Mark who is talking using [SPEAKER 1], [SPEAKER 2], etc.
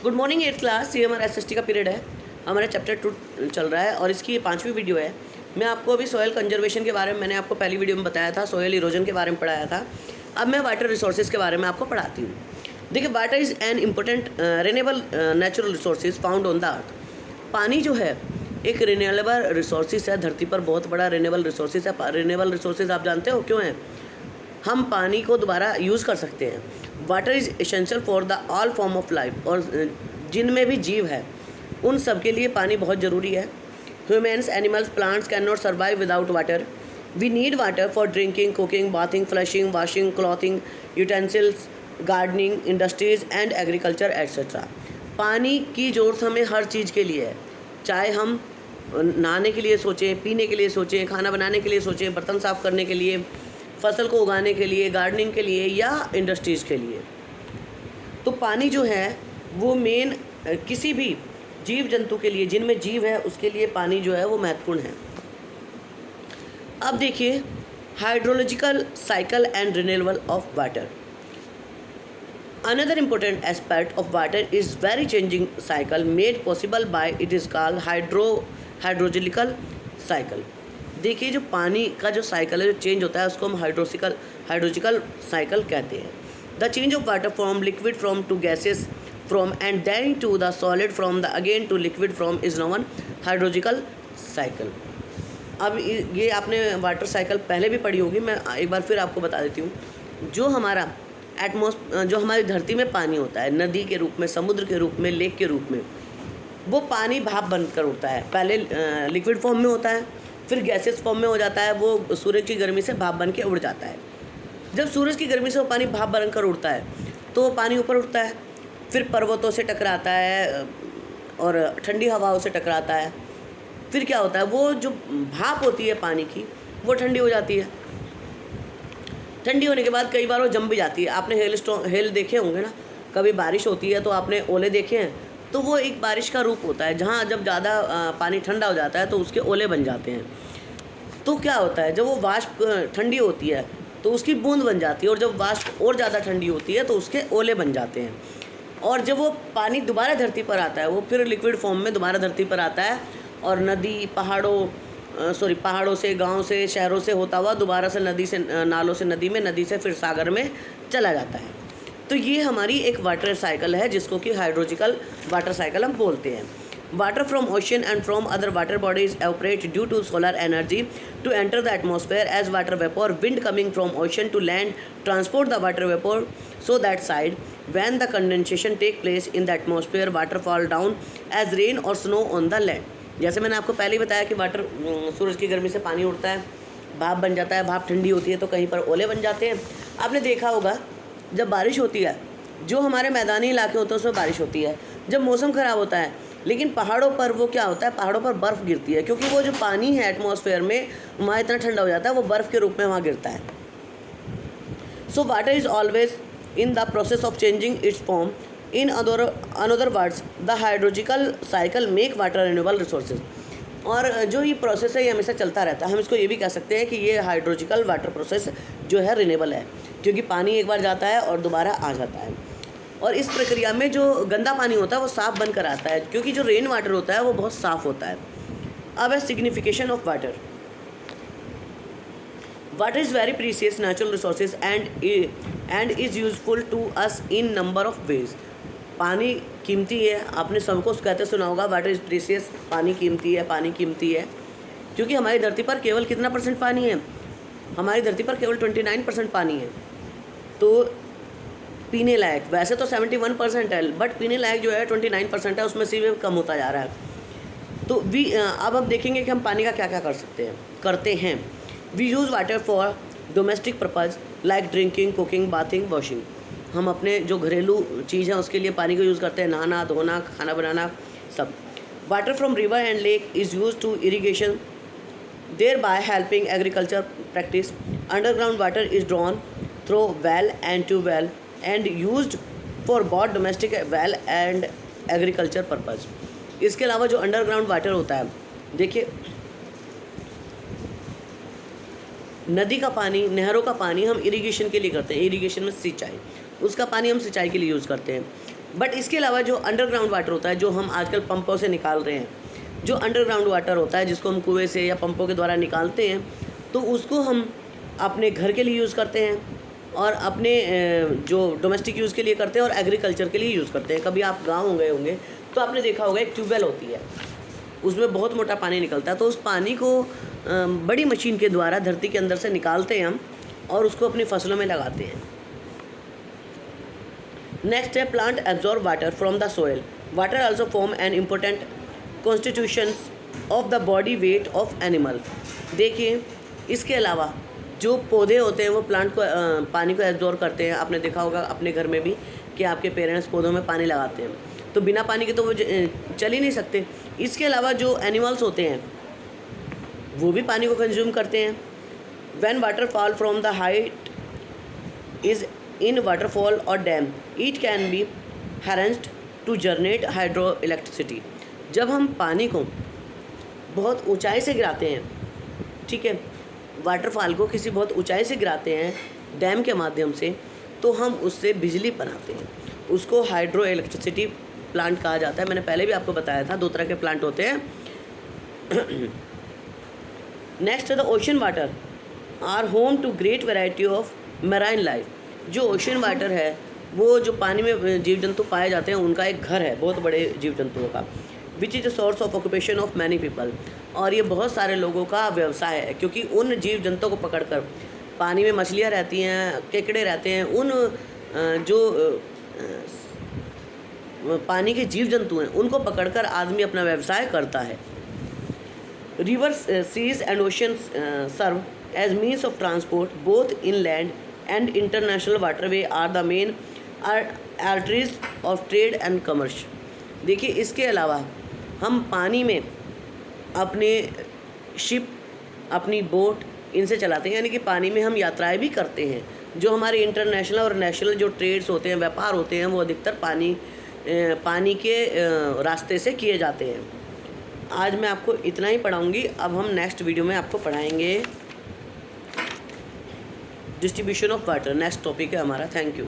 [SPEAKER 1] Good morning 8th class. ये हमारा SST का पीरियड है। हमारा चैप्टर 2 चल रहा है और इसकी ये 5वीं वीडियो है। मैं आपको अभी सॉयल कंजर्वेशन के बारे में मैंने आपको पहली वीडियो में बताया था, सॉयल इरोजन के बारे में पढ़ाया था। अब मैं वाटर रिसोर्सेज के बारे में आपको पढ़ाती हूँ। देखिए, water is an important renewable natural resources found on the earth. पानी जो है एक रिन्यूएबल रिसोर्सेज है, धरती पर बहुत बड़ा रिन्यूएबल रिसोर्सेज है। रिन्यूएबल रिसोर्सेज आप जानते हो क्यों हैं? हम पानी को दोबारा यूज़ कर सकते हैं। Water is essential for the all form of life, और जिनमें भी जीव है उन सब के लिए पानी बहुत ज़रूरी है। Humans, animals, plants cannot survive without water. We need water for drinking, cooking, bathing, flushing, washing, clothing, utensils, gardening, industries and agriculture etcetera. पानी की ज़रूरत हमें हर चीज़ के लिए है, चाहे हम नहाने के लिए सोचें, पीने के लिए सोचें, खाना बनाने के लिए सोचें, बर्तन साफ़ करने के लिए, फसल को उगाने के लिए, गार्डनिंग के लिए या इंडस्ट्रीज़ के लिए। तो पानी जो है वो मेन किसी भी जीव जंतु के लिए, जिनमें जीव है उसके लिए पानी जो है वो महत्वपूर्ण है। अब देखिए, hydrological cycle and renewal of water. Another important aspect of water is very changing cycle made possible by it is called hydrological cycle. देखिए, जो पानी का जो साइकिल है, जो चेंज होता है, उसको हम हाइड्रोलॉजिकल साइकिल कहते हैं। The change of water from liquid form to gases form and then to the solid form the again to liquid form is known hydrological cycle. अब ये आपने वाटर साइकिल पहले भी पढ़ी होगी, मैं एक बार फिर आपको बता देती हूँ। जो हमारा जो हमारी धरती में पानी होता है, नदी के रूप में, समुद्र के रूप में, लेक के रूप में, वो पानी भाप बनकर उड़ता है। पहले लिक्विड फॉर्म में होता है, फिर गैसेस फॉर्म में हो जाता है, वो सूरज की गर्मी से भाप बन के उड़ जाता है। जब सूरज की गर्मी से वो पानी भाप बनकर उड़ता है तो वो पानी ऊपर उठता है, फिर पर्वतों से टकराता है और ठंडी हवाओं से टकराता है। फिर क्या होता है, वो जो भाप होती है पानी की वो ठंडी हो जाती है। ठंडी होने के बाद कई बार वो जम भी जाती है। आपने हेल देखे होंगे ना, कभी बारिश होती है तो आपने ओले देखे हैं, तो वो एक बारिश का रूप होता है। जहाँ जब ज़्यादा पानी ठंडा हो जाता है तो उसके ओले बन जाते हैं। तो क्या होता है, जब वो वाष्प ठंडी होती है तो उसकी बूंद बन जाती है, और जब वाष्प और ज़्यादा ठंडी होती है तो उसके ओले बन जाते हैं। और जब वो पानी दोबारा धरती पर आता है, वो फिर लिक्विड फॉर्म में दोबारा धरती पर आता है, और नदी, पहाड़ों से, गांव से, शहरों से होता हुआ दोबारा से नदी से, नालों से नदी में, नदी से फिर सागर में चला जाता है। तो ये हमारी एक वाटर साइकिल है, जिसको कि हाइड्रोलॉजिकल वाटर साइकिल हम बोलते हैं। Water from ocean and from other water bodies evaporate due to solar energy to enter the atmosphere as water vapour, wind coming from ocean to land transport the water vapour so that side when the condensation take place in the atmosphere water fall down as rain or snow on the land। जैसे मैंने आपको पहले ही बताया कि water सूरज की गर्मी से पानी उड़ता है, भाप बन जाता है, भाप ठंडी होती है तो कहीं पर ओले बन जाते हैं। आपने देखा होगा, जब बारिश होती है, जो हमारे मैदानी इलाके होते हैं उसमें बारिश होती है। जब मौसम ख़राब होता है, लेकिन पहाड़ों पर वो क्या होता है, पहाड़ों पर बर्फ़ गिरती है, क्योंकि वो जो पानी है एटमॉस्फेयर में वहाँ इतना ठंडा हो जाता है, वो बर्फ़ के रूप में वहाँ गिरता है। So water is always in the process of changing its form. In another words, the hydrological cycle make water renewable resources। और जो ये प्रोसेस है ये हमेशा चलता रहता है। हम इसको ये भी कह सकते हैं कि ये हाइड्रोलॉजिकल वाटर प्रोसेस जो है रिन्यूएबल है, क्योंकि पानी एक बार जाता है और दोबारा आ जाता है। और इस प्रक्रिया में जो गंदा पानी होता है वो साफ़ बनकर आता है, क्योंकि जो रेन वाटर होता है वो बहुत साफ़ होता है। अब है signification of water. Water is very precious natural resources and is useful to us in number of ways। पानी कीमती है, आपने सबको कहते सुना होगा, वाटर इज़ प्रीसियस, पानी कीमती है, पानी कीमती है, क्योंकि हमारी धरती पर केवल कितना % पानी है? हमारी धरती पर केवल 29% पानी है। तो पीने लायक वैसे तो 71% है, बट पीने लायक जो है 29% है, उसमें से भी कम होता जा रहा है। तो अब हम देखेंगे कि हम पानी का क्या क्या करते हैं। We use water for domestic purpose like drinking, cooking, bathing, washing. हम अपने जो घरेलू चीज़ है उसके लिए पानी को यूज़ करते हैं, नहाना, धोना, खाना बनाना, सब। Water from river and lake is use to irrigation, thereby helping agriculture practice. Underground water is drawn through well and tube well and used for both domestic well and agriculture purpose. इसके अलावा जो underground water होता है, देखिए, नदी का पानी, नहरों का पानी हम इरिगेशन के लिए करते हैं, इरिगेशन में सिंचाई, उसका पानी हम सिंचाई के लिए यूज़ करते हैं। बट इसके अलावा जो अंडरग्राउंड वाटर होता है, जो हम आजकल पंपों से निकाल रहे हैं, जो अंडरग्राउंड वाटर होता है जिसको हम कुएं से या पंपों के द्वारा निकालते हैं, तो उसको हम अपने घर के लिए यूज़ करते हैं और अपने जो डोमेस्टिक यूज़ के लिए करते हैं और एग्रीकल्चर के लिए यूज़ करते हैं। कभी आप गाँव गए होंगे तो आपने देखा होगा एक ट्यूबवेल होती है, उसमें बहुत मोटा पानी निकलता है, तो उस पानी को बड़ी मशीन के द्वारा धरती के अंदर से निकालते हैं हम और उसको अपनी फसलों में लगाते हैं। नेक्स्ट है plant absorb water from the soil. Water also form an important constitution of the body weight of animal. देखिए इसके अलावा जो पौधे होते हैं वो प्लांट को पानी को एब्जॉर्ब करते हैं। आपने देखा होगा अपने घर में भी कि आपके पेरेंट्स पौधों में पानी लगाते हैं, तो बिना पानी के तो वो चल ही नहीं सकते। इसके अलावा जो एनिमल्स होते हैं वो भी पानी को कंज्यूम करते हैं। When water fall from the height is in waterfall और dam it can be harnessed to generate hydroelectricity. जब हम पानी को बहुत ऊंचाई से गिराते हैं, ठीक है, वाटरफॉल को किसी बहुत ऊंचाई से गिराते हैं डैम के माध्यम से, तो हम उससे बिजली बनाते हैं। उसको हाइड्रो इलेक्ट्रिसिटी प्लांट कहा जाता है। मैंने पहले भी आपको बताया था 2 तरह के प्लांट होते हैं। नेक्स्ट है the ocean water are home to great variety of marine life. जो ओशन वाटर है वो जो पानी में जीव जंतु पाए जाते हैं उनका एक घर है बहुत बड़े जीव जंतुओं का, which is a source of occupation of many people. और ये बहुत सारे लोगों का व्यवसाय है, क्योंकि उन जीव जंतुओं को पकड़कर पानी में मछलियाँ रहती हैं, केकड़े रहते हैं, उन जो पानी के जीव जंतु हैं उनको पकड़कर आदमी अपना व्यवसाय करता है। Rivers, seas and oceans serve as means of transport both inland and international waterway are the main arteries of trade and commerce. देखिए इसके अलावा हम पानी में अपने शिप, अपनी बोट, इनसे चलाते हैं, यानी कि पानी में हम यात्राएं भी करते हैं। जो हमारे इंटरनेशनल और नेशनल जो ट्रेड्स होते हैं, व्यापार होते हैं, वो अधिकतर पानी के रास्ते से किए जाते हैं। आज मैं आपको इतना ही पढ़ाऊँगी। अब हम नेक्स्ट वीडियो में आपको पढ़ाएंगे distribution of water. Next topic है हमारा। Thank you.